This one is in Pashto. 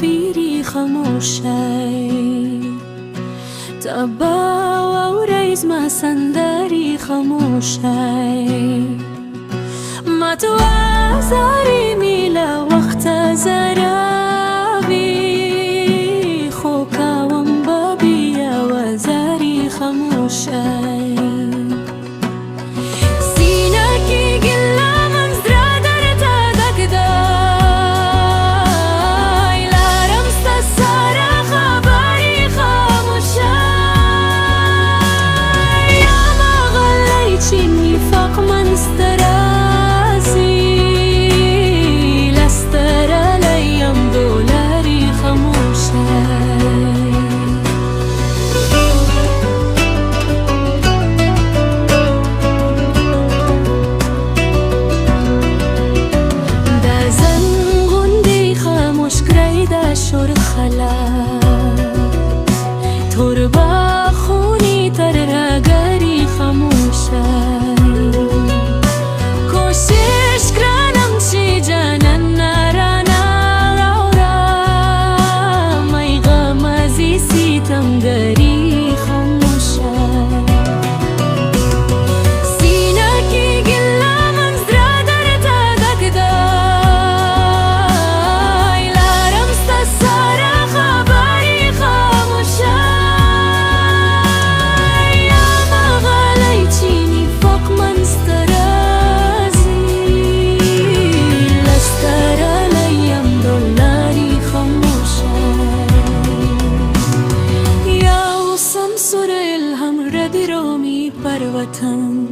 فيري خموشي تأبا وريز ما سندري خموشي ما توازاري ميلا وقت زرابي خوكا ومبابي وزاري خموشي تربا خونی تر گری خموشی کوشش کردم چی جانن نرانا را می غمازی سیتم گری خموشی سینه کی گلا من زرادر تا دکدای لارم سسارا خبری خموشی الهم ردرومي بروتن